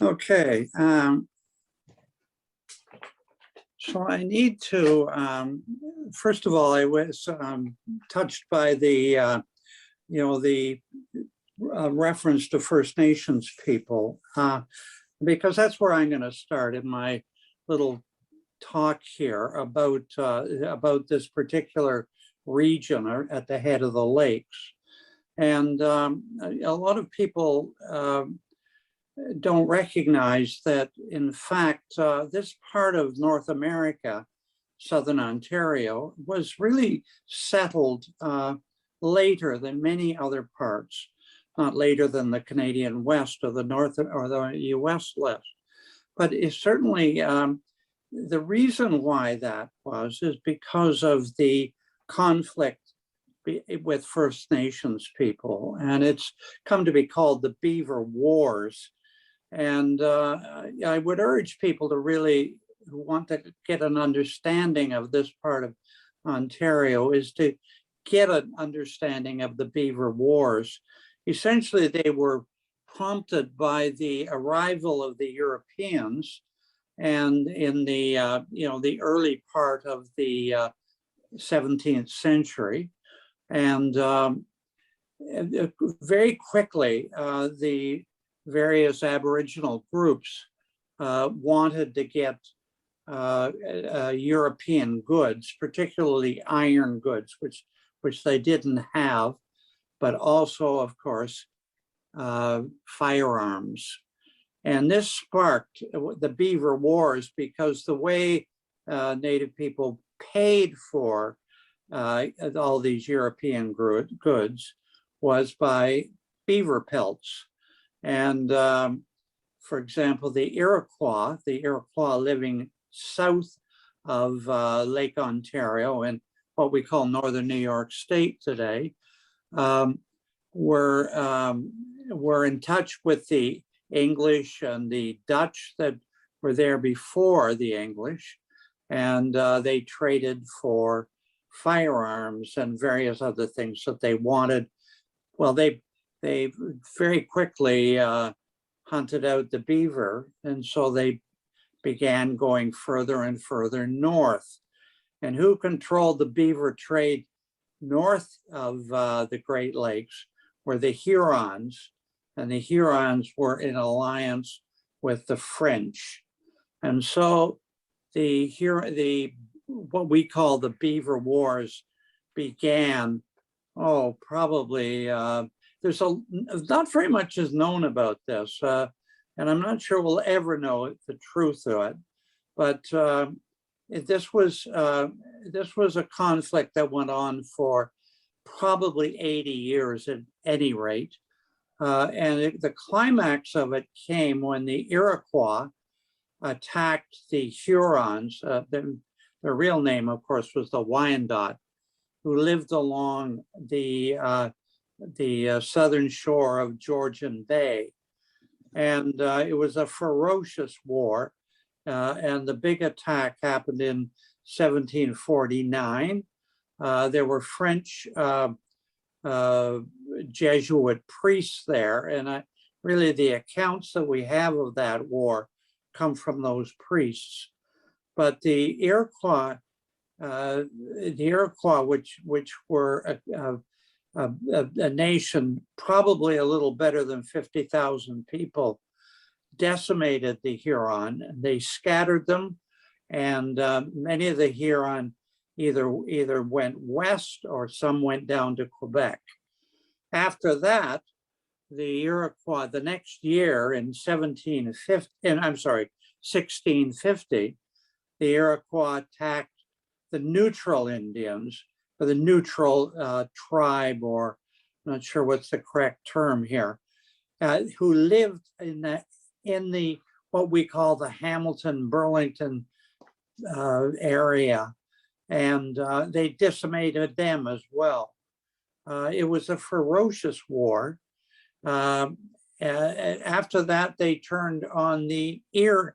Okay, so I need to, first of all, I was touched by the, the reference to First Nations people, because that's where I'm going to start in my little talk here about this particular region at the head of the lakes. And a lot of people don't recognize that, in fact, this part of North America, Southern Ontario, was really settled later than many other parts, not later than the Canadian West or the North or the US West. But it's certainly the reason why that was is because of the conflict with First Nations people. And it's come to be called the Beaver Wars. And I would urge people to really, who want to get an understanding of this part of Ontario, is to get an understanding of the Beaver Wars. Essentially, they were prompted by the arrival of the Europeans, and in the the early part of the 17th century, and very quickly the various Aboriginal groups wanted to get European goods, particularly iron goods, which they didn't have, but also, of course, firearms. And this sparked the Beaver Wars because the way Native people paid for all these European goods was by beaver pelts. And for example, the Iroquois living south of Lake Ontario in what we call Northern New York State today, were in touch with the English and the Dutch that were there before the English, and they traded for firearms and various other things that they wanted. Well, they very quickly hunted out the beaver, and so they began going further and further north. And who controlled the beaver trade north of the Great Lakes were the Hurons, and the Hurons were in alliance with the French. And so what we call the Beaver Wars began, probably, there's not very much is known about this, and I'm not sure we'll ever know the truth of it, but this was a conflict that went on for probably 80 years at any rate. And the climax of it came when the Iroquois attacked the Hurons. Their real name, of course, was the Wyandot, who lived along the southern shore of Georgian Bay. And it was a ferocious war. And the big attack happened in 1749. There were French Jesuit priests there, and really the accounts that we have of that war come from those priests. But the Iroquois, which were a nation probably a little better than 50,000 people, decimated the Huron. They scattered them, and many of the Huron either went west or some went down to Quebec. After that, the Iroquois, the next year in 1650, the Iroquois attacked the neutral Indians, or the neutral tribe, or I'm not sure what's the correct term here, who lived in the what we call the Hamilton-Burlington area, and they decimated them as well. It was a ferocious war. After that, they turned on the Erie,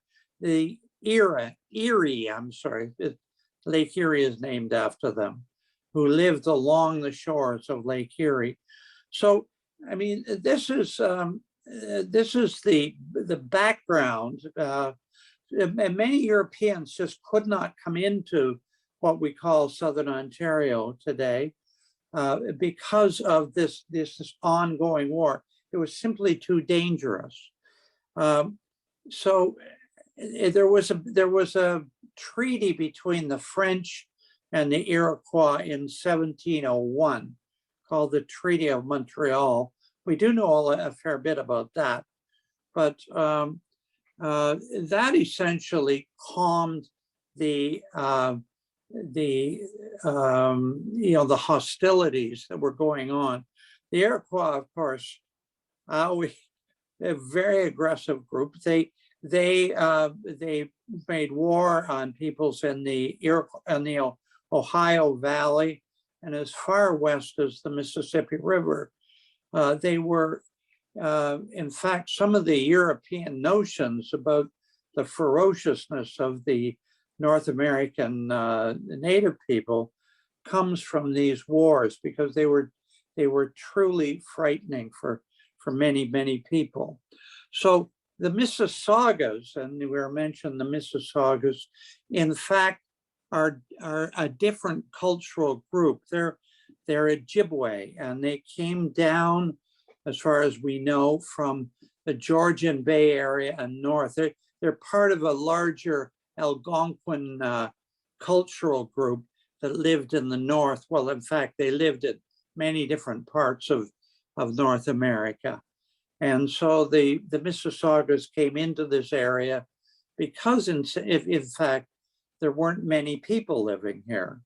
I'm sorry, Lake Erie is named after them, who lived along the shores of Lake Erie. So, I mean, this is this is the background. And many Europeans just could not come into what we call Southern Ontario today because of this ongoing war. It was simply too dangerous. So there was a treaty between the French and the Iroquois in 1701 called the Treaty of Montreal. We do know a fair bit about that, but that essentially calmed the hostilities that were going on. The Iroquois, of course, a very aggressive group. They made war on peoples in the Ohio Valley and as far west as the Mississippi River. They were, in fact, some of the European notions about the ferociousness of the North American native people comes from these wars, because they were truly frightening for many, many people. So the Mississaugas, and we were mentioned the Mississaugas, in fact, are a different cultural group. They're Ojibwe, and they came down, as far as we know, from the Georgian Bay area and north. They're part of a larger Algonquin cultural group that lived in the north. Well, in fact, they lived in many different parts of North America. And so the Mississaugas came into this area because, in fact, there weren't many people living here.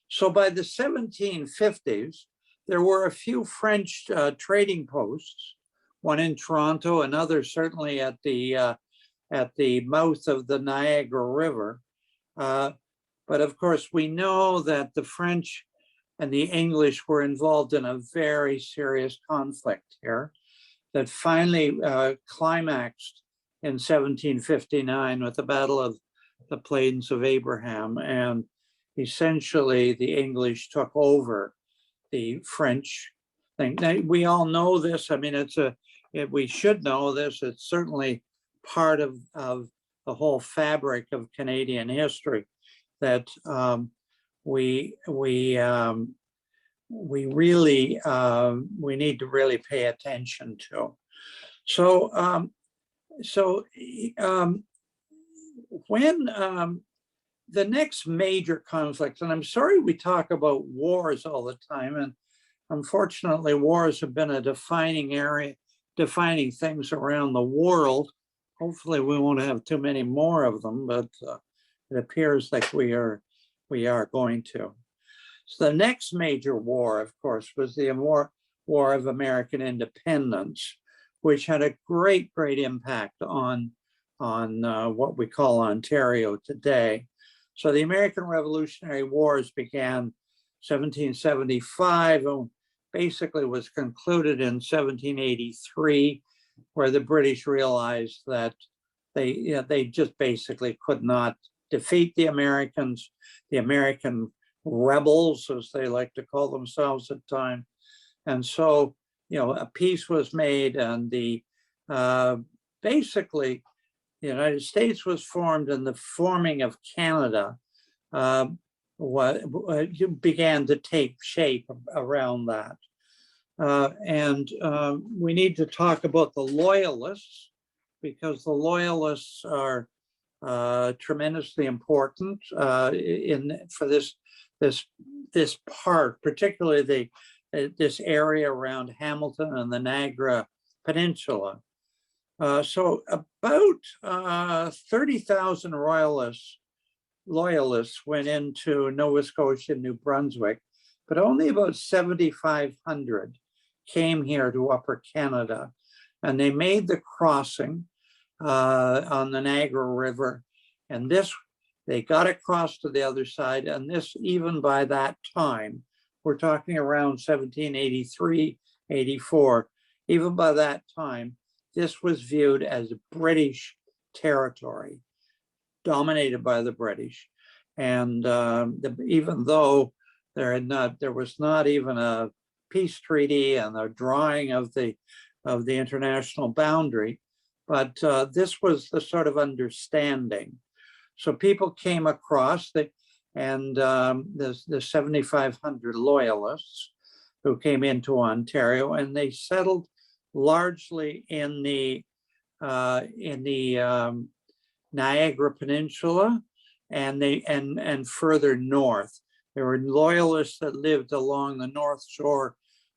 So by the 1750s, there were a few French trading posts, one in Toronto, another certainly at the mouth of the Niagara River. But of course, we know that the French and the English were involved in a very serious conflict here that finally climaxed in 1759 with the Battle of the Plains of Abraham. And essentially, the English took over the French thing. Now, we all know this. I mean, we should know this. It's certainly part of the whole fabric of Canadian history that we need to really pay attention to. So when the next major conflict, and I'm sorry we talk about wars all the time, and unfortunately wars have been a defining things around the world. Hopefully we won't have too many more of them, but it appears like we are going to. So the next major war, of course, was the War of American Independence, which had a great impact on what we call Ontario today. So the American Revolutionary Wars began 1775 and basically was concluded in 1783, where the British realized that they just basically could not defeat the Americans, the American rebels, as they like to call themselves at the time. And so, a peace was made, and basically, the United States was formed, and the forming of Canada began to take shape around that. And we need to talk about the Loyalists, because the Loyalists are tremendously important for this part, particularly this area around Hamilton and the Niagara Peninsula. So about 30,000 Loyalists went into Nova Scotia and New Brunswick, but only about 7,500 came here to Upper Canada, and they made the crossing on the Niagara River, and they got across to the other side, and this, even by that time, we're talking around 1783, 84, even by that time, this was viewed as British territory, dominated by the British. And even though there was not even a peace treaty and the drawing of the of the international boundary, but this was the sort of understanding. So people came across the 7,500 Loyalists who came into Ontario, and they settled largely in the Niagara Peninsula and further north. There were Loyalists that lived along the north shore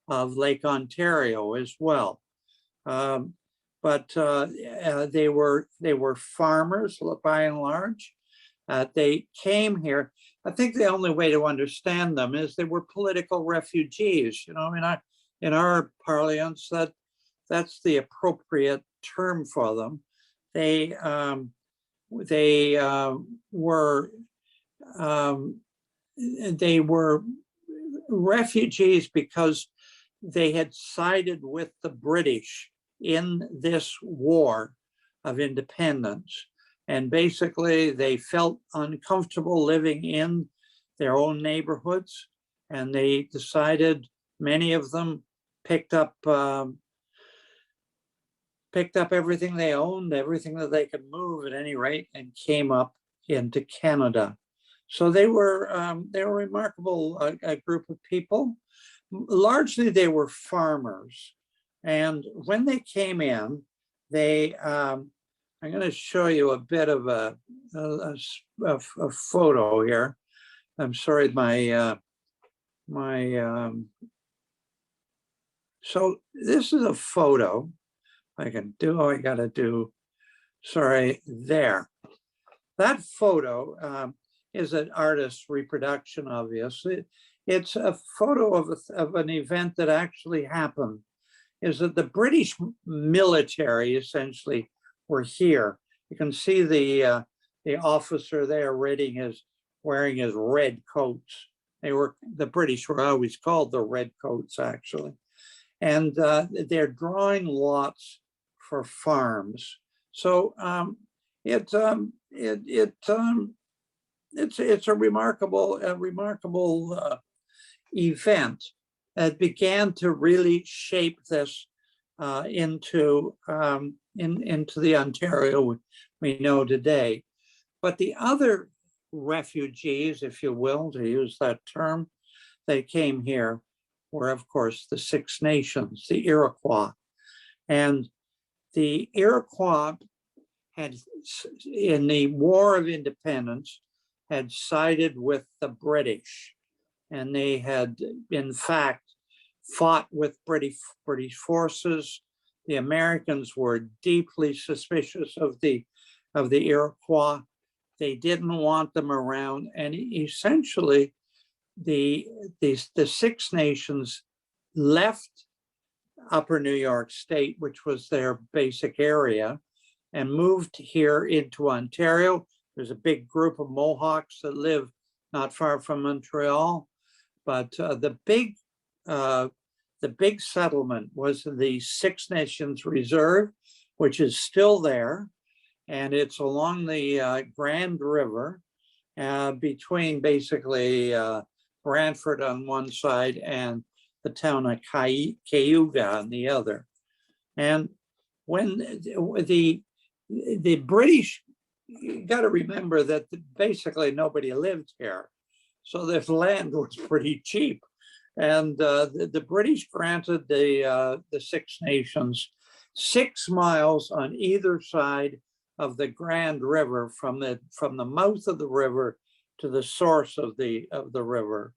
of Lake Ontario as well. But they were farmers by and large. They came here. I think the only way to understand them is they were political refugees. You know, in our parlance, that's the appropriate term for them. They were refugees because they had sided with the British in this war of independence. And basically they felt uncomfortable living in their own neighborhoods. And they decided, many of them picked up everything they owned, everything that they could move at any rate, and came up into Canada. So they were a remarkable group of people. Largely they were farmers. And when they came in, I'm going to show you a bit of a photo here. I'm sorry, so this is a photo. I got to do, sorry, there. That photo is an artist's reproduction, obviously. It's a photo of an event that actually happened. Is that the British military essentially were here. You can see the officer there wearing his red coats. The British were always called the Redcoats, actually, and they're drawing lots for farms. So it's a remarkable event that began to really shape this into the Ontario we know today. But the other refugees, if you will, to use that term, that came here were, of course, the Six Nations, the Iroquois. And the Iroquois had, in the War of Independence, had sided with the British. And they had, in fact, fought with British forces. The Americans were deeply suspicious of the Iroquois. They didn't want them around, and essentially, the Six Nations left Upper New York State, which was their basic area, and moved here into Ontario. There's a big group of Mohawks that live not far from Montreal, but the big settlement was the Six Nations Reserve, which is still there, and it's along the Grand River between basically Brantford on one side and the town of Cayuga on the other. And when the British, you got to remember that basically nobody lived here. So this land was pretty cheap. And the British granted the Six Nations 6 miles on either side of the Grand River, from the mouth of the river to the source of the river.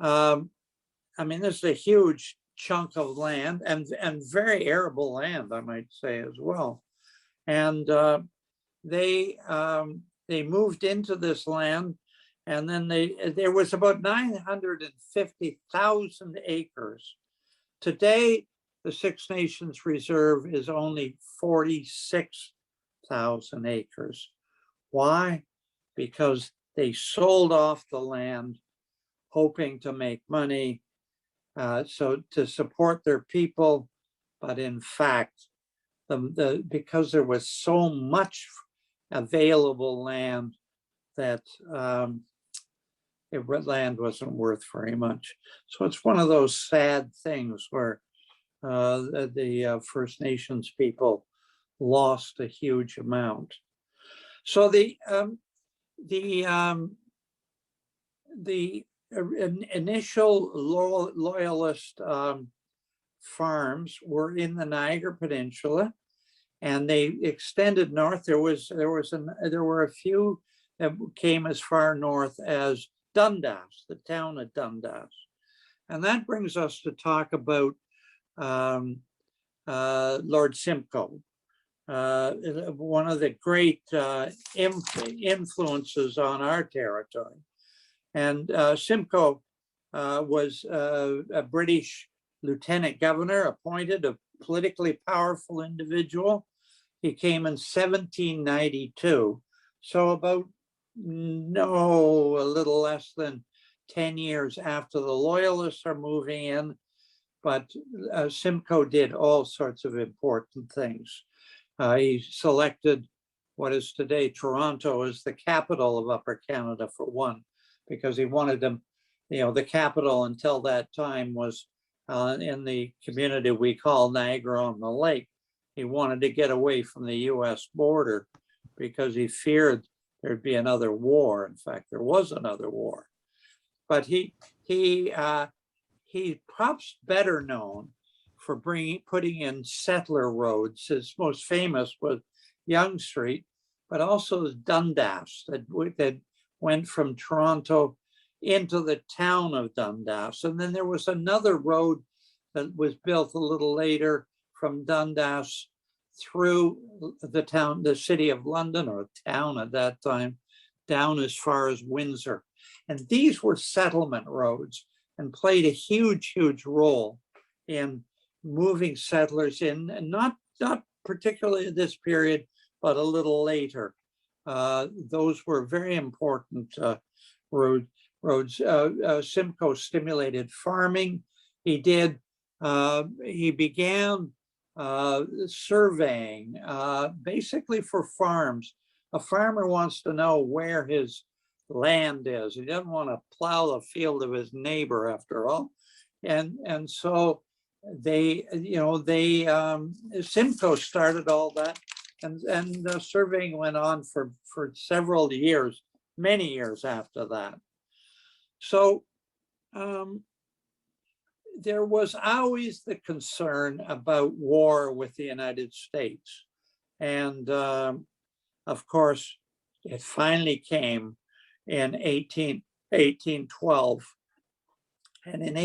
I mean, this is a huge chunk of land and very arable land, I might say, as well. And they moved into this land, and then there was about 950,000 acres. Today, the Six Nations Reserve is only 46,000 acres. Why? Because they sold off the land, hoping to make money, so to support their people. But in fact, because there was so much available land, that land wasn't worth very much. So it's one of those sad things where the First Nations people lost a huge amount. So the initial Loyalist farms were in the Niagara Peninsula, and they extended north. There were a few that came as far north as Dundas, the town of Dundas, and that brings us to talk about Lord Simcoe, one of the great influences on our territory. And Simcoe was a British lieutenant governor, appointed, a politically powerful individual. He came in 1792, so about a little less than 10 years after the Loyalists are moving in. But Simcoe did all sorts of important things. He selected what is today Toronto as the capital of Upper Canada, for one, because he wanted them, the capital until that time was in the community we call Niagara-on-the-Lake. He wanted to get away from the US border because he feared there'd be another war. In fact, there was another war. But he perhaps better known for putting in settler roads. His most famous was Yonge Street, but also Dundas that went from Toronto into the town of Dundas. And then there was another road that was built a little later from Dundas through the city of London, or town at that time, down as far as Windsor. And these were settlement roads and played a huge, huge role in moving settlers in, and not particularly at this period, but a little later. Those were very important roads. Simcoe stimulated farming. He began surveying, basically for farms. A farmer wants to know where his land is. He doesn't want to plow the field of his neighbor, after all. And so Simcoe started all that, and surveying went on for several years, many years after that. So there was always the concern about war with the United States. And of course, it finally came in 1812. And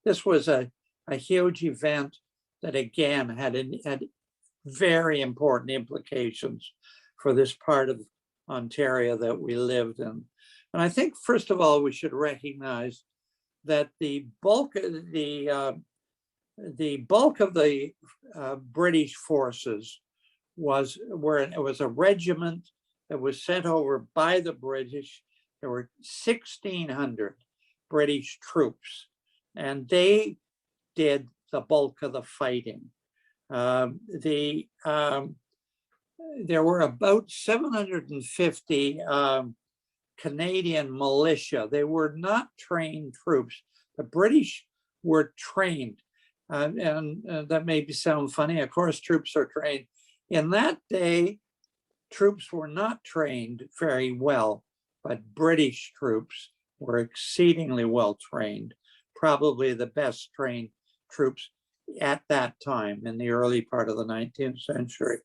this was a huge event that again had very important implications for this part of Ontario that we lived in. And I think, first of all, we should recognize that the bulk of the British forces was a regiment that was sent over by the British. There were 1,600 British troops, and they did the bulk of the fighting. There were about 750 Canadian militia. They were not trained troops. The British were trained, and that may sound funny. Of course, troops are trained. In that day, troops were not trained very well, but British troops were exceedingly well trained, probably the best trained troops at that time in the early part of the 19th century.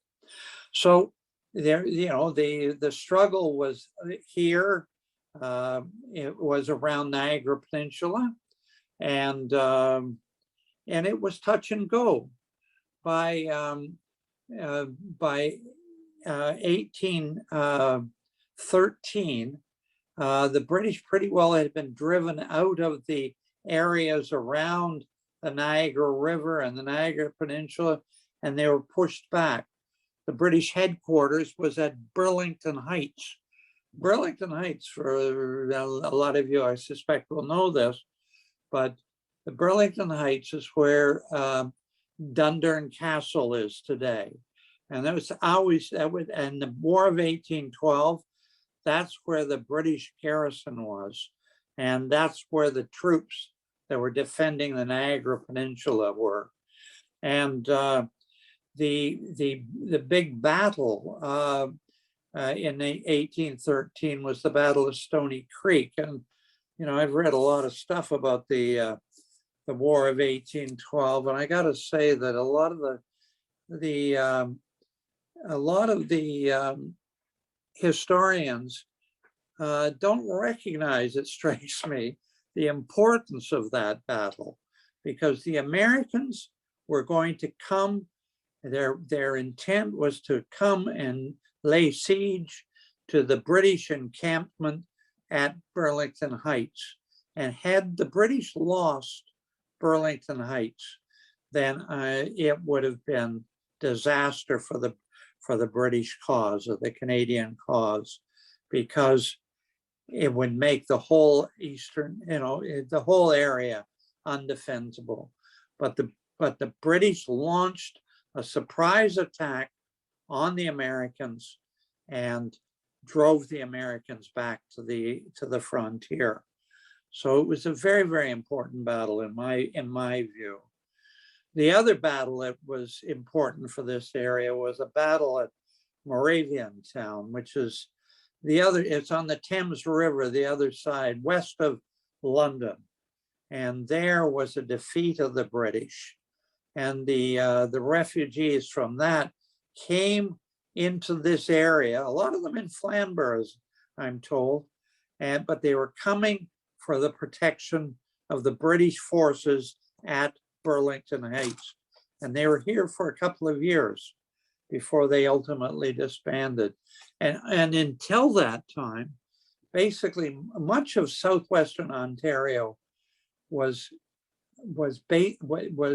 So there, the struggle was here. It was around Niagara Peninsula, and it was touch and go. By 1813, the British pretty well had been driven out of the areas around the Niagara River and the Niagara Peninsula, and they were pushed back. The British headquarters was at Burlington Heights. Burlington Heights, for a lot of you, I suspect, will know this, but the Burlington Heights is where Dundurn Castle is today. And that was always, and the War of 1812, that's where the British garrison was. And that's where the troops that were defending the Niagara Peninsula were. And the big battle in 1813 was the Battle of Stoney Creek. And, you know, I've read a lot of stuff about the War of 1812, and I got to say that a lot of the historians don't recognize, it strikes me, the importance of that battle, because the Americans were going to come, their intent was to come and lay siege to the British encampment at Burlington Heights. And had the British lost Burlington Heights, then it would have been disaster for the British cause, or the Canadian cause, because it would make the whole eastern, you know, the whole area undefensible. But the British launched a surprise attack on the Americans and drove the Americans back to the frontier. So it was a very, very important battle in my view. The other battle that was important for this area was a battle at Moravian town, which is it's on the Thames River, the other side, west of London. And there was a defeat of the British. And the refugees from that came into this area, a lot of them in Flamborough, I'm told, but they were coming for the protection of the British forces at Burlington Heights. And they were here for a couple of years before they ultimately disbanded. And until that time, basically much of southwestern Ontario was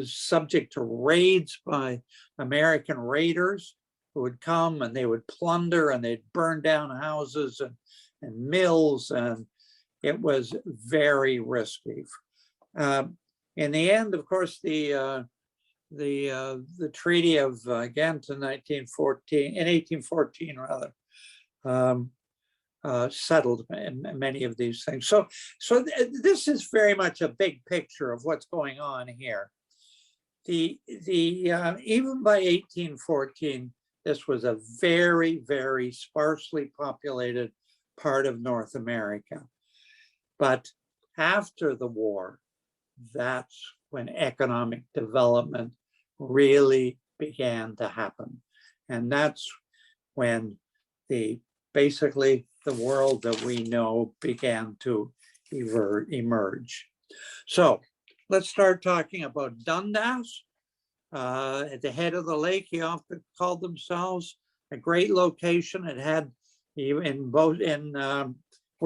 subject to raids by American raiders who would come and they would plunder and they'd burn down houses and mills, and it was very risky. In the end, of course, the Treaty of Ghent in 1814 settled many of these things. So this is very much a big picture of what's going on here. Even by 1814, this was a very, very sparsely populated part of North America. But after the war, that's when economic development really began to happen. And that's when basically the world that we know began to emerge. So let's start talking about Dundas. At the head of the lake, he often called themselves, a great location. It had I'm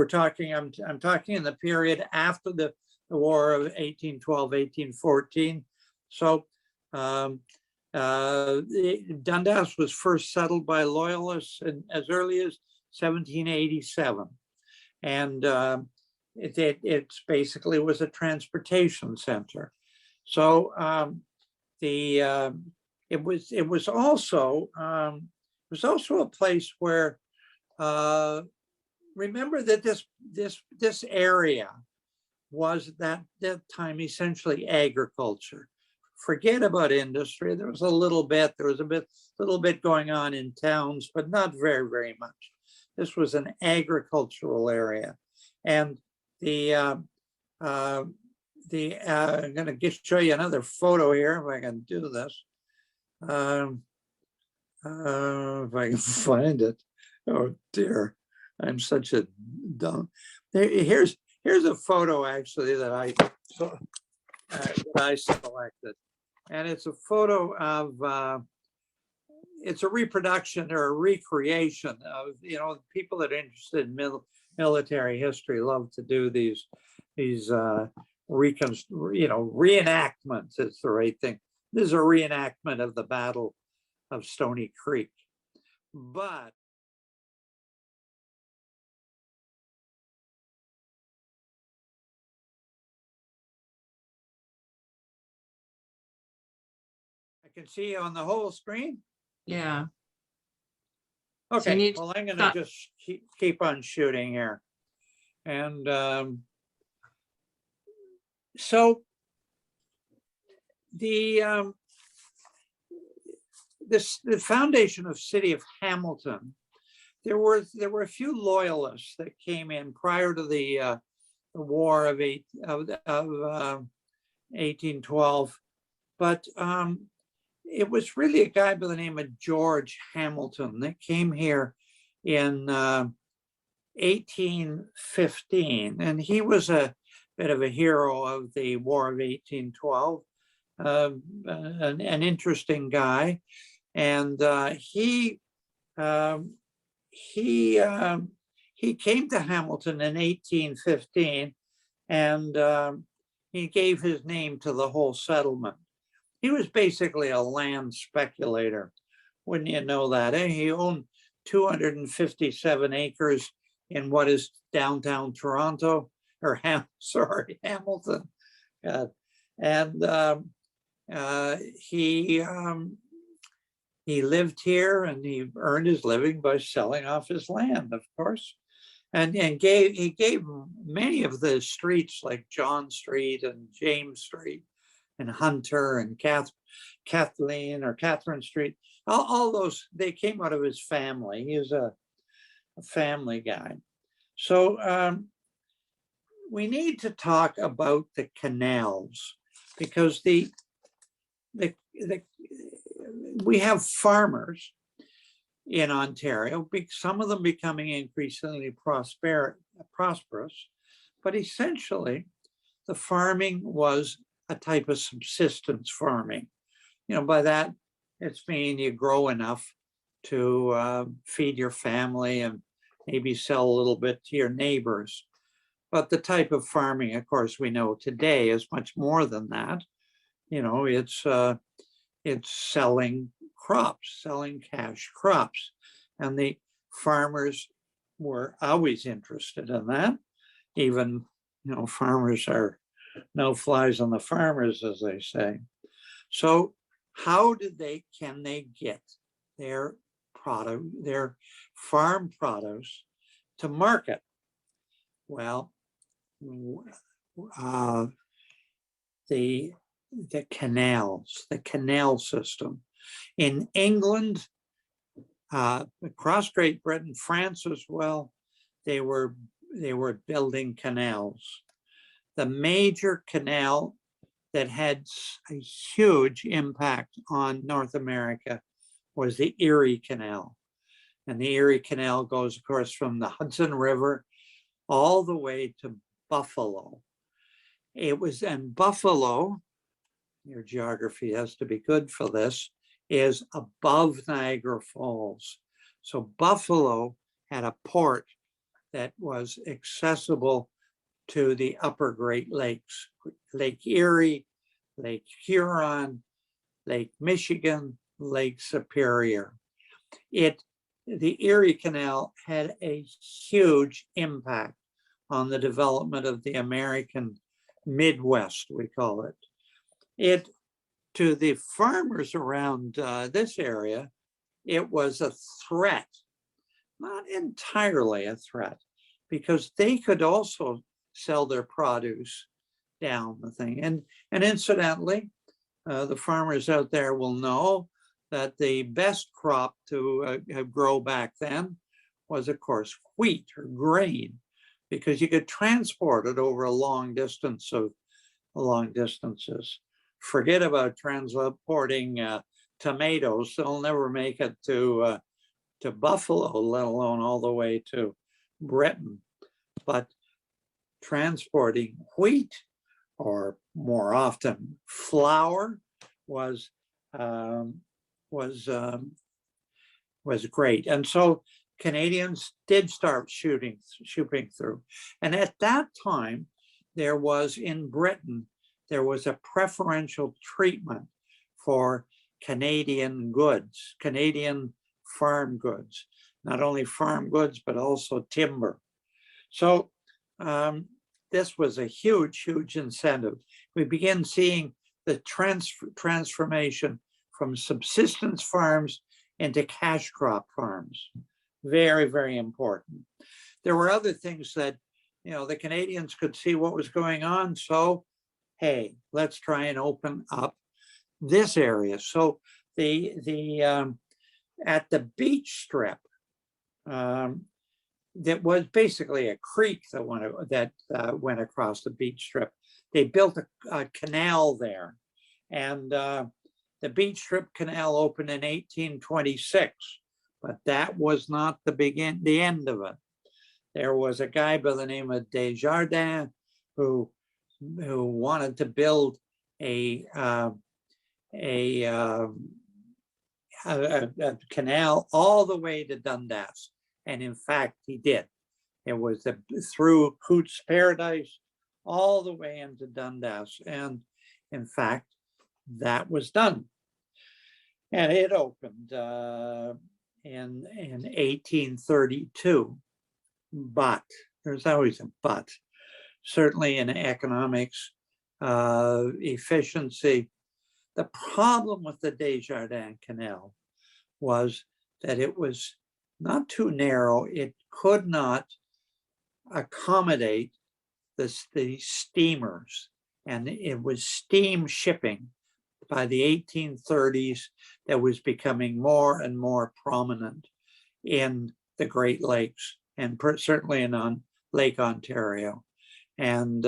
talking in the period after the War of 1812, 1814. So Dundas was first settled by Loyalists as early as 1787. And it basically was a transportation center. So it was also a place where remember that this area was that time essentially agriculture. Forget about industry. There was a little bit going on in towns, but not very, very much. This was an agricultural area, and I'm going to show you another photo here if I can do this. If I can find it. Oh dear, I'm such a dumb. Here's a photo actually that I selected, and it's a photo of it's a reproduction or a recreation of, you know, people that are interested in military history love to do these reenactments. It's the right thing. This is a reenactment of the Battle of Stoney Creek, but I can see you on the whole screen. Yeah. Okay, well, I'm going to just keep on shooting here. And so the the foundation of city of Hamilton, there were a few loyalists that came in prior to the war of 1812, but it was really a guy by the name of George Hamilton that came here in 1815, and he was a bit of a hero of the War of 1812, an interesting guy, and he came to Hamilton in 1815, and he gave his name to the whole settlement. He was basically a land speculator, wouldn't you know that? He owned 257 acres in what is downtown Toronto, or Hamilton. And he lived here, and he earned his living by selling off his land, of course. And he gave many of the streets, like John Street and James Street and Hunter and Kathleen or Catherine Street, all those, they came out of his family. He was a family guy. So we need to talk about the canals, because we have farmers in Ontario, some of them becoming increasingly prosperous, but essentially the farming was a type of subsistence farming. You know, by that, it's mean you grow enough to feed your family and maybe sell a little bit to your neighbors. But the type of farming, of course, we know today is much more than that. You know, it's selling crops, selling cash crops. And the farmers were always interested in that. Even, you know, farmers are no flies on the farmers, as they say. So how can they get their product, their farm produce to market? Well, the canals, the canal system. In England, across Great Britain, France as well, they were building canals. The major canal that had a huge impact on North America was the Erie Canal. And the Erie Canal goes, of course, from the Hudson River all the way to Buffalo. It was in Buffalo, your geography has to be good for this, is above Niagara Falls. So Buffalo had a port that was accessible to the upper Great Lakes, Lake Erie, Lake Huron, Lake Michigan, Lake Superior. The Erie Canal had a huge impact on the development of the American Midwest, we call it. To the farmers around this area, it was a threat, not entirely a threat, because they could also sell their produce down the thing. And incidentally, the farmers out there will know that the best crop to grow back then was, of course, wheat or grain, because you could transport it over long distances. Forget about transporting tomatoes; they'll never make it to Buffalo, let alone all the way to Britain. But transporting wheat, or more often flour, was great. And so Canadians did start shooting through. And at that time, there was in Britain, there was a preferential treatment for Canadian goods, Canadian farm goods, not only farm goods, but also timber. So this was a huge, huge incentive. We begin seeing the transformation from subsistence farms into cash crop farms. Very, very important. There were other things that, you know, the Canadians could see what was going on. So, hey, let's try and open up this area. So at the beach strip, that was basically a creek that went across the beach strip. They built a canal there, and the beach strip canal opened in 1826, but that was not the end of it. There was a guy by the name of Desjardins who wanted to build a canal all the way to Dundas. And in fact, he did. It was through Coote's Paradise all the way into Dundas. And in fact, that was done. And it opened in 1832. But there's always a but. Certainly in economics, efficiency. The problem with the Desjardins Canal was that it was not too narrow. It could not accommodate the steamers, and it was steam shipping by the 1830s that was becoming more and more prominent in the Great Lakes, and certainly in Lake Ontario. And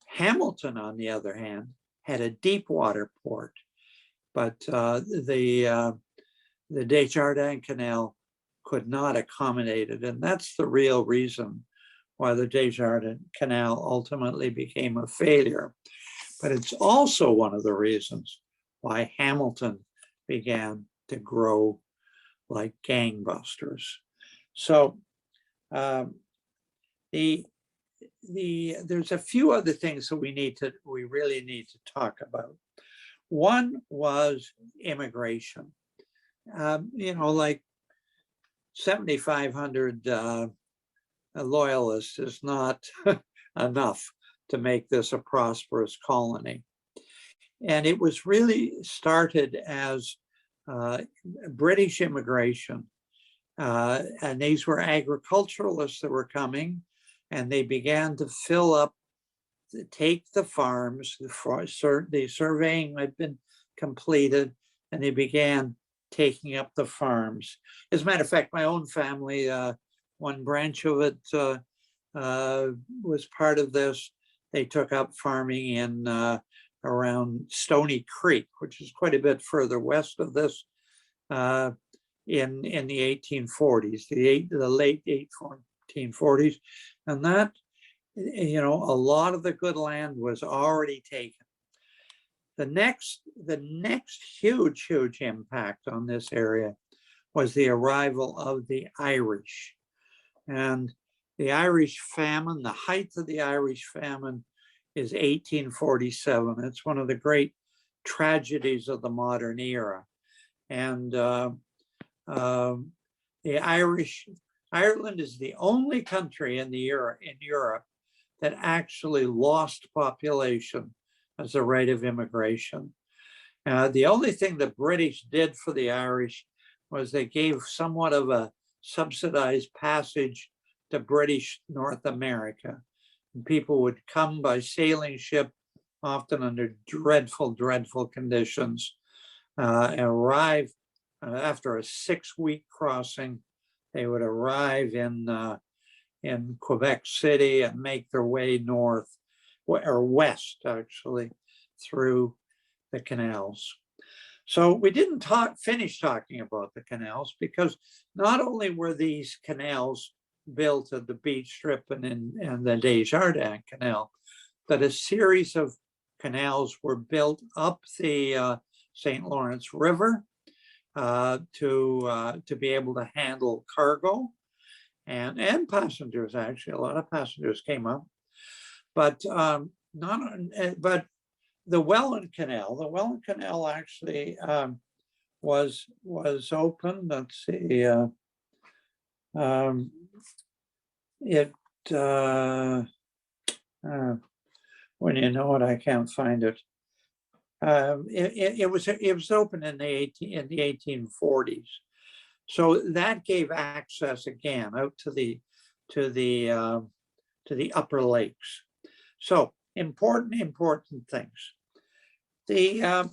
Hamilton, on the other hand, had a deep water port, but the Desjardins Canal could not accommodate it. And that's the real reason why the Desjardins Canal ultimately became a failure. But it's also one of the reasons why Hamilton began to grow like gangbusters. So there's a few other things that we really need to talk about. One was immigration. Like 7,500 loyalists is not enough to make this a prosperous colony. And it was really started as British immigration. And these were agriculturalists that were coming, and they began to fill up, take the farms. The surveying had been completed, and they began taking up the farms. As a matter of fact, my own family, one branch of it was part of this. They took up farming in around Stoney Creek, which is quite a bit further west of this, in the 1840s, the late 1840s. And that, a lot of the good land was already taken. The next huge impact on this area was the arrival of the Irish. And the Irish famine, the height of the Irish famine is 1847. It's one of the great tragedies of the modern era. And Ireland is the only country in Europe that actually lost population as a rate of immigration. The only thing the British did for the Irish was they gave somewhat of a subsidized passage to British North America. And people would come by sailing ship, often under dreadful conditions, and arrive after a 6-week crossing. They would arrive in Quebec City and make their way north, or west, actually, through the canals. So we didn't finish talking about the canals, because not only were these canals built at the beach strip and the Desjardins Canal, but a series of canals were built up the St. Lawrence River to be able to handle cargo and passengers. Actually, a lot of passengers came up, but the Welland Canal actually was opened. Let's see, when you know it, I can't find it. It was open in the 1840s, so that gave access again out to the upper lakes. So important things. The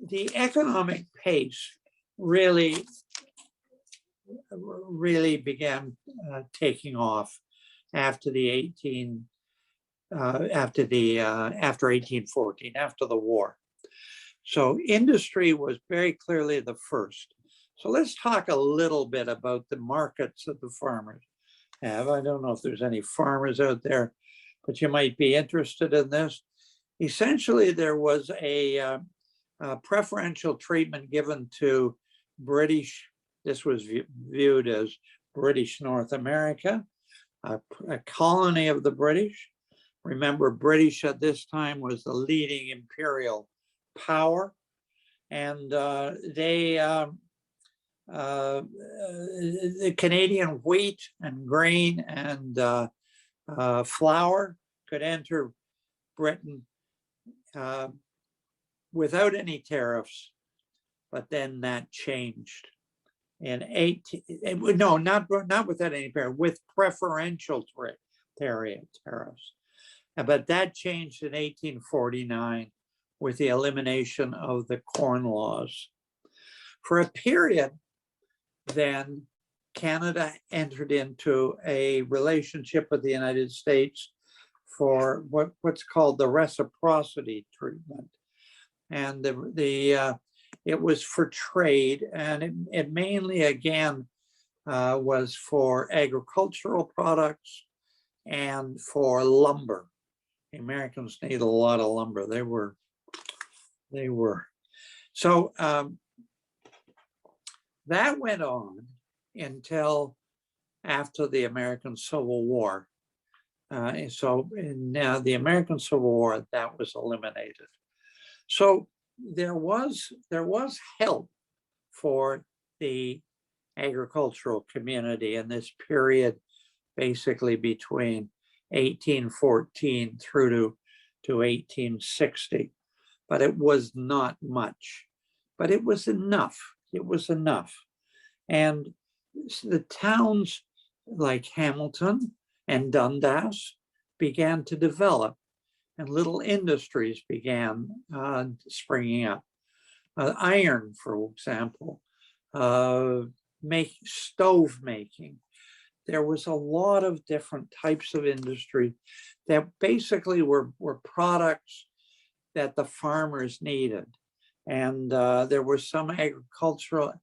the economic pace really began taking off after the after 1814, after the war. So industry was very clearly the first. So let's talk a little bit about the markets that the farmers have. I don't know if there's any farmers out there, but you might be interested in this. Essentially, there was a preferential treatment given to British. This was viewed as British North America, a colony of the British. Remember, British at this time was the leading imperial power, and the Canadian wheat and grain and flour could enter Britain without any tariffs, but then that changed in not without any tariffs, with preferential tariffs. But that changed in 1849 with the elimination of the Corn Laws. For a period, then Canada entered into a relationship with the United States for what's called the reciprocity treatment. And it was for trade, and it mainly, again, was for agricultural products and for lumber. The Americans need a lot of lumber. They were. So that went on until after the American Civil War. So in the American Civil War, that was eliminated. So there was help for the agricultural community in this period, basically between 1814 through to 1860. But it was not much, but it was enough. It was enough. And the towns like Hamilton and Dundas began to develop, and little industries began springing up. Iron, for example, stove making. There was a lot of different types of industry that basically were products that the farmers needed. And there were some agricultural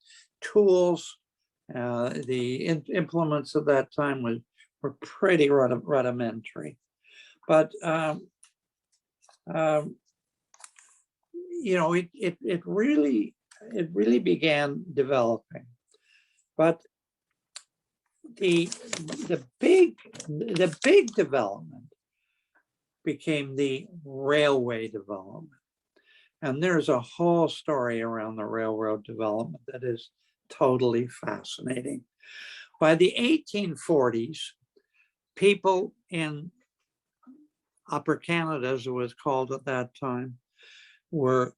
tools. The implements of that time were pretty rudimentary. But it really began developing. But the big development became the railway development. And there's a whole story around the railroad development that is totally fascinating. By the 1840s, people in Upper Canada, as it was called at that time, were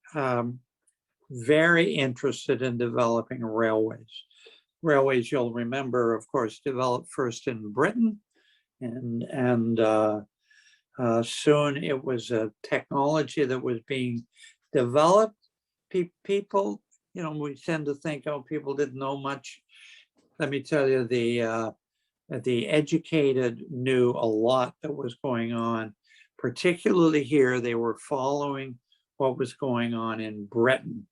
very interested in developing railways. Railways, you'll remember, of course, developed first in Britain, and soon it was a technology that was being developed. People, we tend to think, oh, people didn't know much. Let me tell you, the educated knew a lot that was going on, particularly here. They were following what was going on in Britain,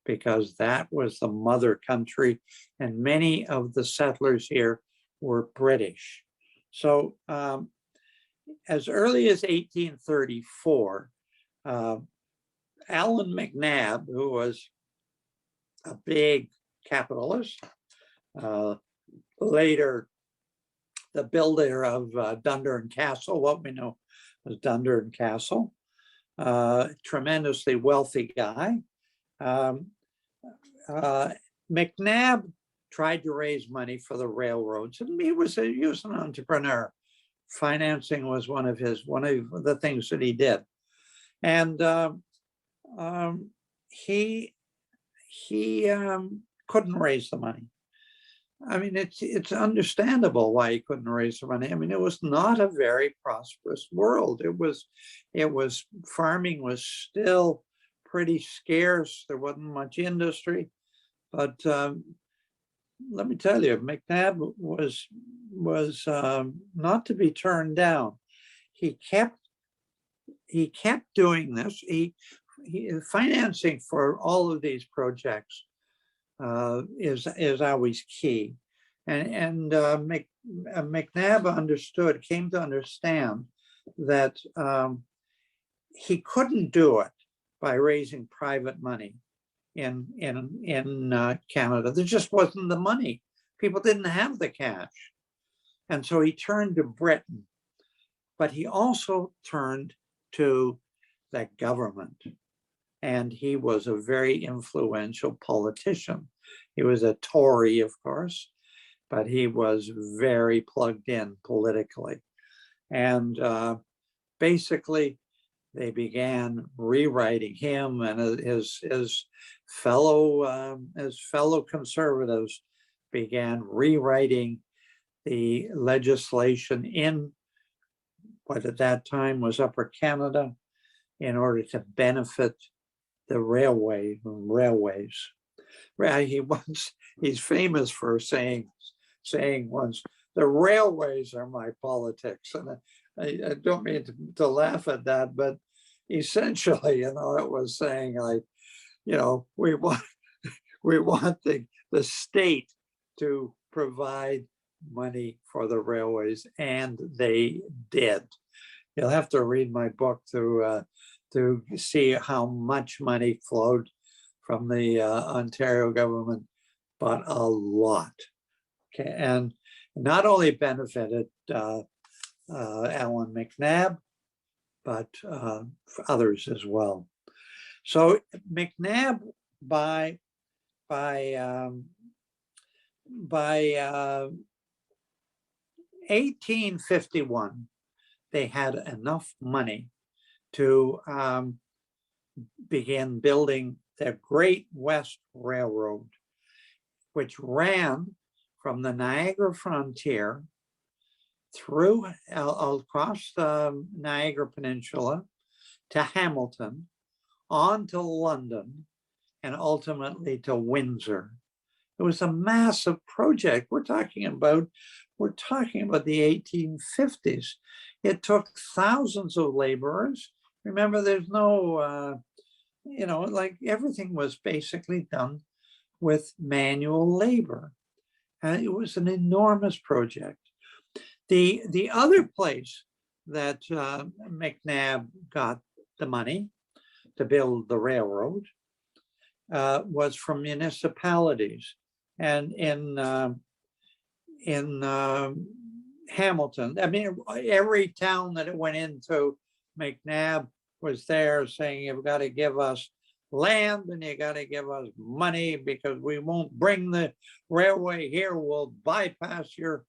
because that was the mother country, and many of the settlers here were British. So as early as 1834, Allan MacNab, who was a big capitalist, later the builder of Dundurn Castle, what we know as Dundurn Castle, tremendously wealthy guy. MacNab tried to raise money for the railroads, and he was an entrepreneur. Financing was one of the things that he did, and he couldn't raise the money. I mean, it's understandable why he couldn't raise the money. I mean, it was not a very prosperous world. Farming was still pretty scarce. There wasn't much industry, but let me tell you, McNabb was not to be turned down. He kept doing this. He financing for all of these projects is always key, and McNabb came to understand that he couldn't do it by raising private money in Canada. There just wasn't the money. People didn't have the cash, and so he turned to Britain. But he also turned to the government, and he was a very influential politician. He was a Tory, of course, but he was very plugged in politically. And basically, they began rewriting him and his fellow conservatives began rewriting the legislation in what at that time was Upper Canada in order to benefit the railways. He's famous for saying once, the railways are my politics. And I don't mean to laugh at that, but essentially, it was saying like, we want the state to provide money for the railways, and they did. You'll have to read my book to see how much money flowed from the Ontario government, but a lot. Okay, and not only benefited Alan McNabb, but others as well. So McNabb by 1851, they had enough money to begin building the Great West Railroad, which ran from the Niagara frontier through across the Niagara Peninsula to Hamilton, on to London, and ultimately to Windsor. It was a massive project. We're talking about the 1850s. It took thousands of laborers. Remember, there's no, like everything was basically done with manual labor. It was an enormous project. The other place that McNabb got the money to build the railroad was from municipalities. And in Hamilton, I mean, every town that it went into, McNabb was there saying, you've got to give us land and you got to give us money because we won't bring the railway here. We'll bypass your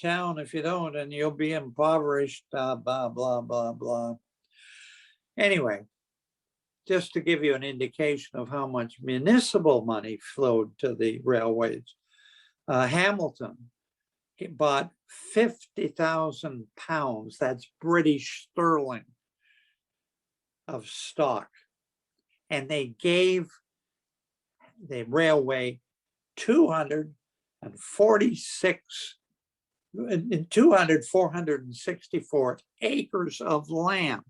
town if you don't, and you'll be impoverished, blah, blah, blah, blah. Anyway, just to give you an indication of how much municipal money flowed to the railways, Hamilton bought 50,000 pounds, that's British sterling, of stock. And they gave the railway 464 acres of land,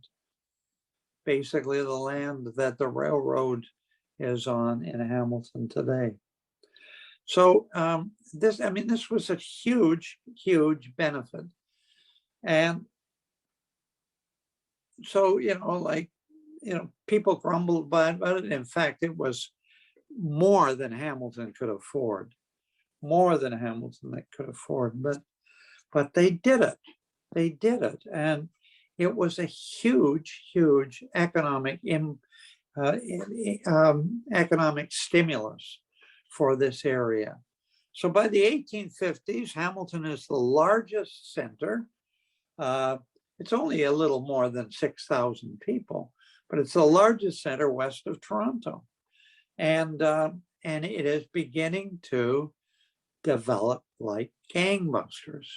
basically the land that the railroad is on in Hamilton today. So this was a huge, huge benefit. And so, people grumbled about it. In fact, it was more than Hamilton could afford, but they did it. And it was a huge, huge economic stimulus for this area. So by the 1850s, Hamilton is the largest center. It's only a little more than 6,000 people, but it's the largest center west of Toronto. And it is beginning to develop like gangbusters.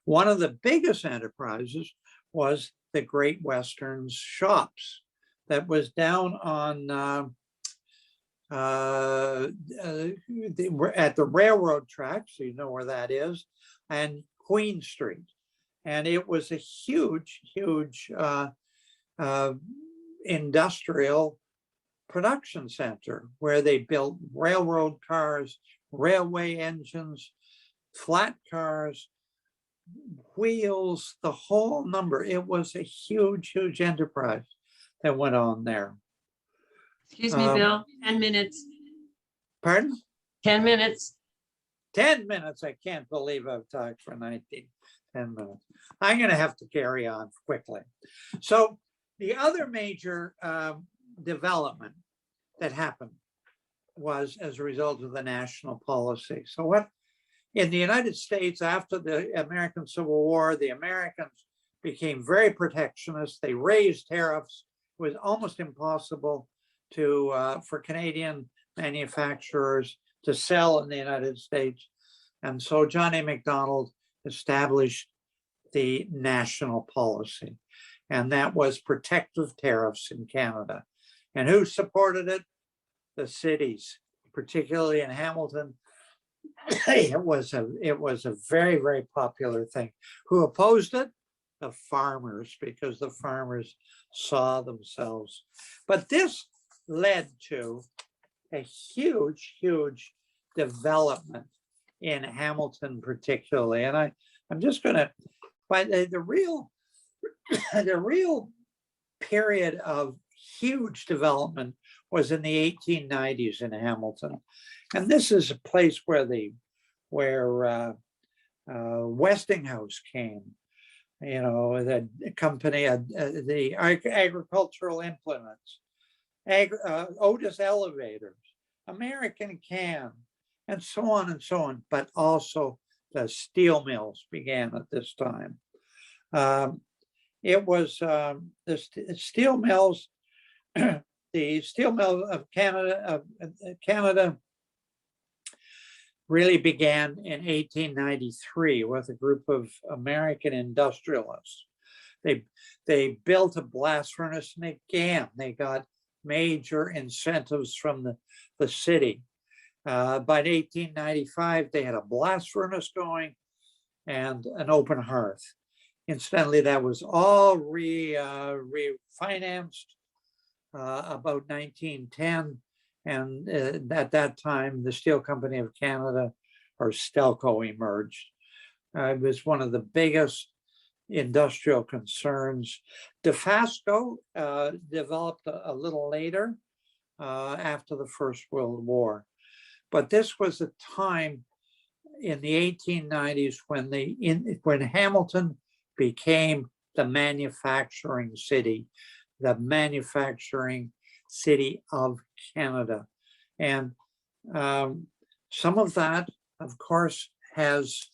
One of the biggest enterprises was the Great Western's shops. that was down on at the railroad tracks, so you know where that is, and Queen Street. And it was a huge, huge industrial production center where they built railroad cars, railway engines, flat cars, wheels, the whole number. It was a huge, huge enterprise that went on there. Excuse me, Bill, 10 minutes. Pardon? 10 minutes. 10 minutes. I can't believe I've talked for 10 minutes. I'm going to have to carry on quickly. So the other major development that happened was as a result of the national policy. So what in the United States, after the American Civil War, the Americans became very protectionist. They raised tariffs. It was almost impossible to for Canadian manufacturers to sell in the United States. And so John A. Macdonald established the national policy, and that was protective tariffs in Canada. And who supported it? The cities, particularly in Hamilton. It was a very, very popular thing. Who opposed it? The farmers, because the farmers saw themselves. But this led to a huge, huge development in Hamilton particularly. And I'm just going to, but the real period of huge development was in the 1890s in Hamilton. And this is a place where Westinghouse came, you know, the company, the agricultural implements, Otis elevators, American Can, and so on, but also the steel mills began at this time. It was the steel mills, the steel mill of Canada really began in 1893 with a group of American industrialists. They built a blast furnace, and they got major incentives from the city. By 1895, they had a blast furnace going and an open hearth. Incidentally, that was all refinanced about 1910. And at that time, the Steel Company of Canada, or Stelco, emerged. It was one of the biggest industrial concerns. DeFasco developed a little later after the First World War. But this was a time in the 1890s when Hamilton became the manufacturing city, the manufacturing city of Canada. And some of that, of course, has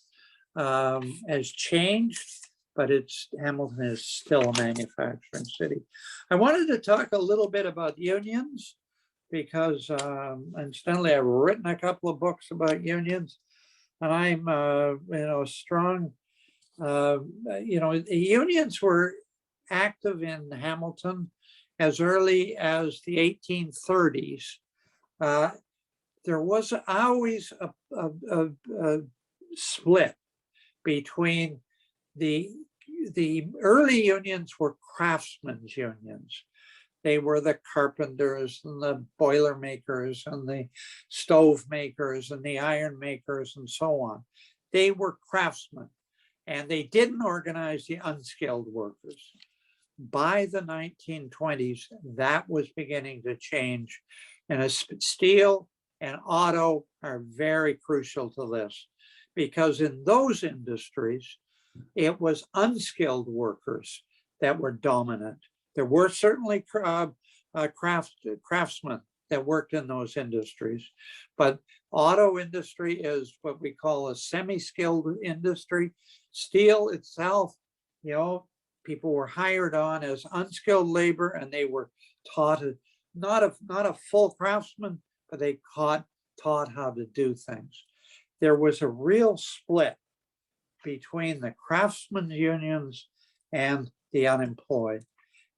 changed, but Hamilton is still a manufacturing city. I wanted to talk a little bit about unions because, incidentally, I've written a couple of books about unions, and I'm, strong. The unions were active in Hamilton as early as the 1830s. There was always a split between the early unions were craftsmen's unions. They were the carpenters and the boiler makers and the stove makers and the iron makers and so on. They were craftsmen, and they didn't organize the unskilled workers. By the 1920s, that was beginning to change. And steel and auto are very crucial to this, because in those industries, it was unskilled workers that were dominant. There were certainly craftsmen that worked in those industries, but auto industry is what we call a semi-skilled industry. Steel itself, people were hired on as unskilled labor, and they were taught not a full craftsman, but they taught how to do things. There was a real split between the craftsmen's unions and the unemployed.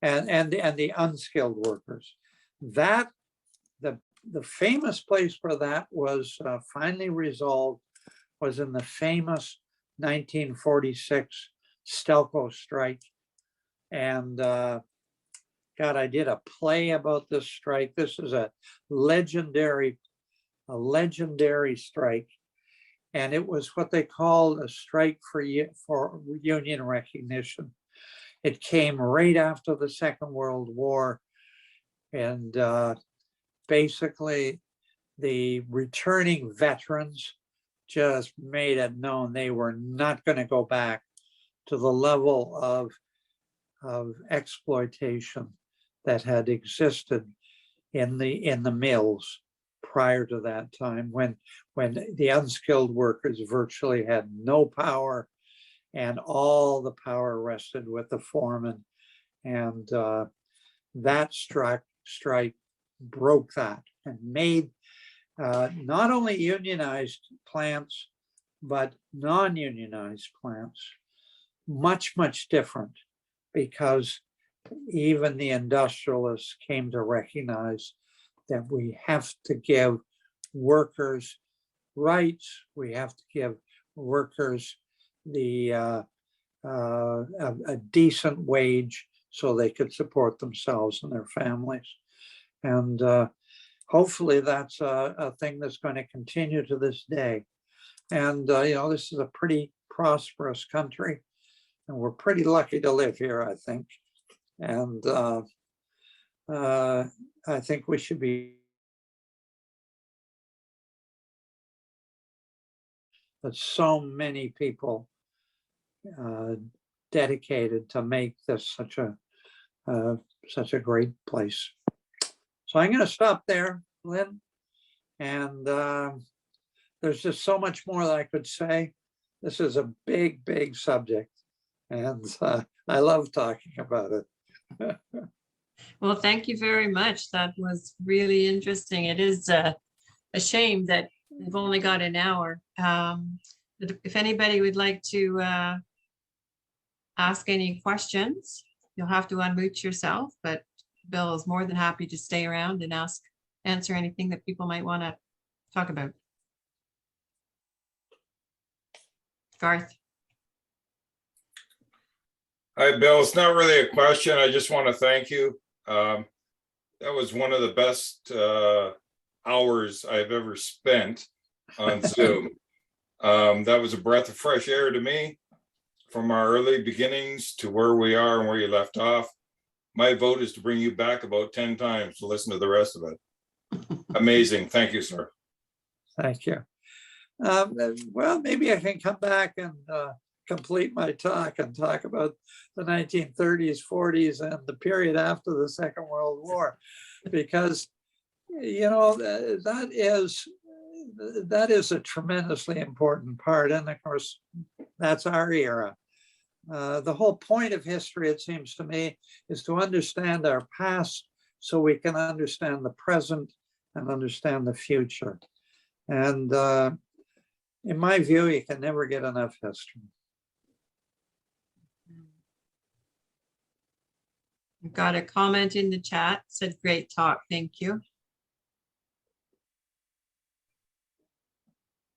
and the unskilled workers. That the famous place where that was finally resolved was in the famous 1946 Stelco Strike. And God, I did a play about this strike. This is a legendary strike. And it was what they called a strike for union recognition. It came right after the Second World War. And basically, the returning veterans just made it known they were not going to go back to the level of exploitation that had existed in the mills prior to that time, when the unskilled workers virtually had no power and all the power rested with the foreman. And that strike broke that and made not only unionized plants, but non-unionized plants much, much different, because even the industrialists came to recognize that we have to give workers rights, we have to give workers a decent wage so they could support themselves and their families. And hopefully that's a thing that's going to continue to this day. And this is a pretty prosperous country, and we're pretty lucky to live here, I think. And I think we should be. But so many people dedicated to make this such a great place. So I'm going to stop there, Lynn. And there's just so much more that I could say. This is a big, big subject, and I love talking about it. Well, thank you very much. That was really interesting. It is a shame that we've only got an hour. If anybody would like to ask any questions, you'll have to unmute yourself, but Bill is more than happy to stay around and answer anything that people might want to talk about. Garth. Hi, Bill. It's not really a question. I just want to thank you. That was one of the best hours I've ever spent on Zoom. That was a breath of fresh air to me, from our early beginnings to where we are and where you left off. My vote is to bring you back about 10 times to listen to the rest of it. Amazing. Thank you, sir. Thank you. Well, maybe I can come back and complete my talk and talk about the 1930s, 40s, and the period after the Second World War, because that is a tremendously important part, and of course that's our era. The whole point of history, it seems to me, is to understand our past so we can understand the present and understand the future. And in my view, you can never get enough history. I've got a comment in the chat, said great talk, thank you.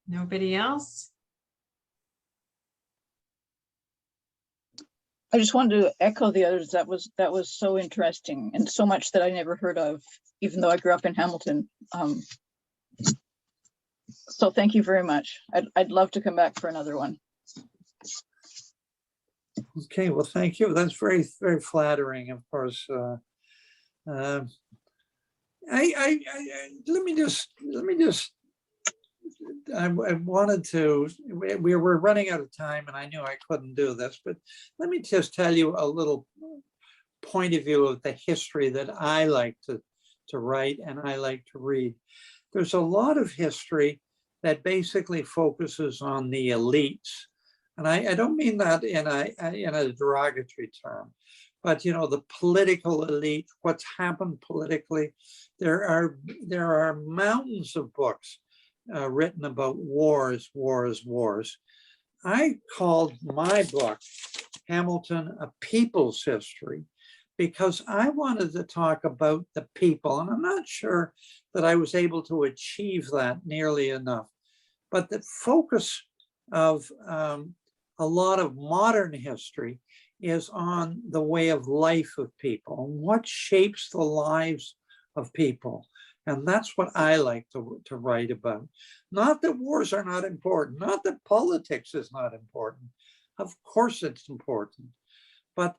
Nobody else? I just wanted to echo the others. That was so interesting, and so much that I never heard of, even though I grew up in Hamilton. So thank you very much. I'd love to come back for another one. Okay, well, thank you. That's very, very flattering, of course. Let me just. I wanted to. We were running out of time, and I knew I couldn't do this, but let me just tell you a little point of view of the history that I like to write and I like to read. There's a lot of history that basically focuses on the elites. And I don't mean that in a derogatory term, but the political elite, what's happened politically. There are mountains of books written about wars. I called my book Hamilton a People's History, because I wanted to talk about the people, and I'm not sure that I was able to achieve that nearly enough. But the focus of a lot of modern history is on the way of life of people and what shapes the lives of people. And that's what I like to write about. Not that wars are not important, not that politics is not important. Of course it's important. But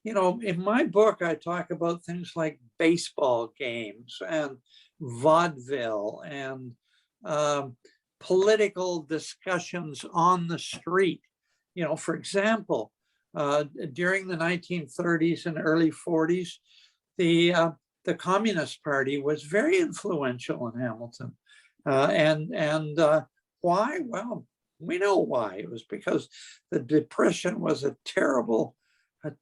you know, in my book, I talk about things like baseball games and vaudeville and political discussions on the street. You know, for example, during the 1930s and early 40s, the Communist Party was very influential in Hamilton. Why? Well, we know why. It was because the Depression was a terrible,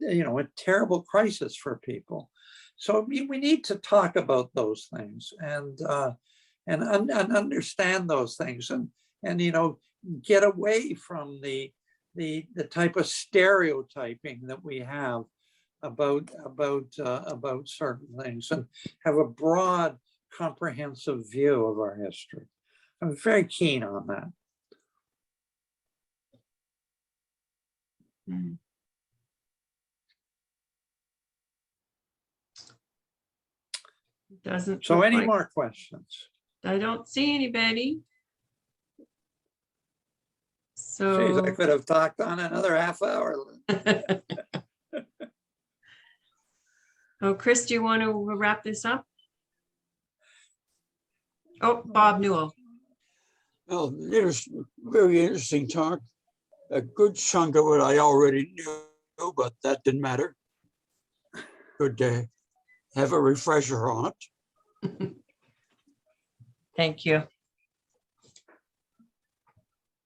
you know, a terrible crisis for people. So we need to talk about those things and understand those things and you know, get away from the type of stereotyping that we have about certain things and have a broad, comprehensive view of our history. I'm very keen on that. Doesn't. So look any like- more questions? I don't see anybody. Geez, I So, could have talked on another half hour. oh, Chris, do you want to wrap this up? Oh, Bob Newell. Well, it was very interesting talk. A good chunk of it I already knew, but that didn't matter. Good to have a refresher on it. Thank you.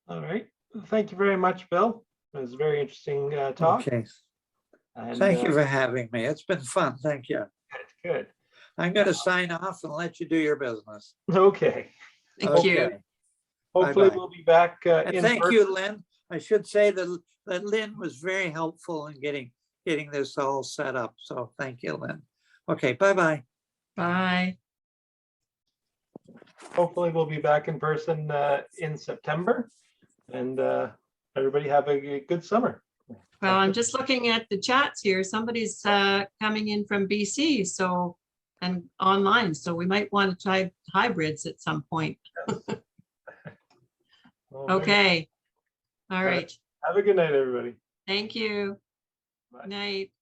All right. Thank you very much, Bill. It was a very interesting talk. Okay. And, Thank you for having me. It's been fun. Thank you. Good. I'm going to sign off and let you do your business. Okay. Thank you. Okay. Hopefully Bye-bye. we'll be back And in thank person. you, Lynn. I should say that Lynn was very helpful in getting this all set up. So thank you, Lynn. Okay, bye-bye. Bye. Hopefully we'll be back in person in September. And everybody have a good summer. Well, I'm just looking at the chats here. Somebody's coming in from BC, so, and online, so we might want to try hybrids at some point. Well, very- Okay. All right. right. Have a good night, everybody. Thank you. Bye. Night.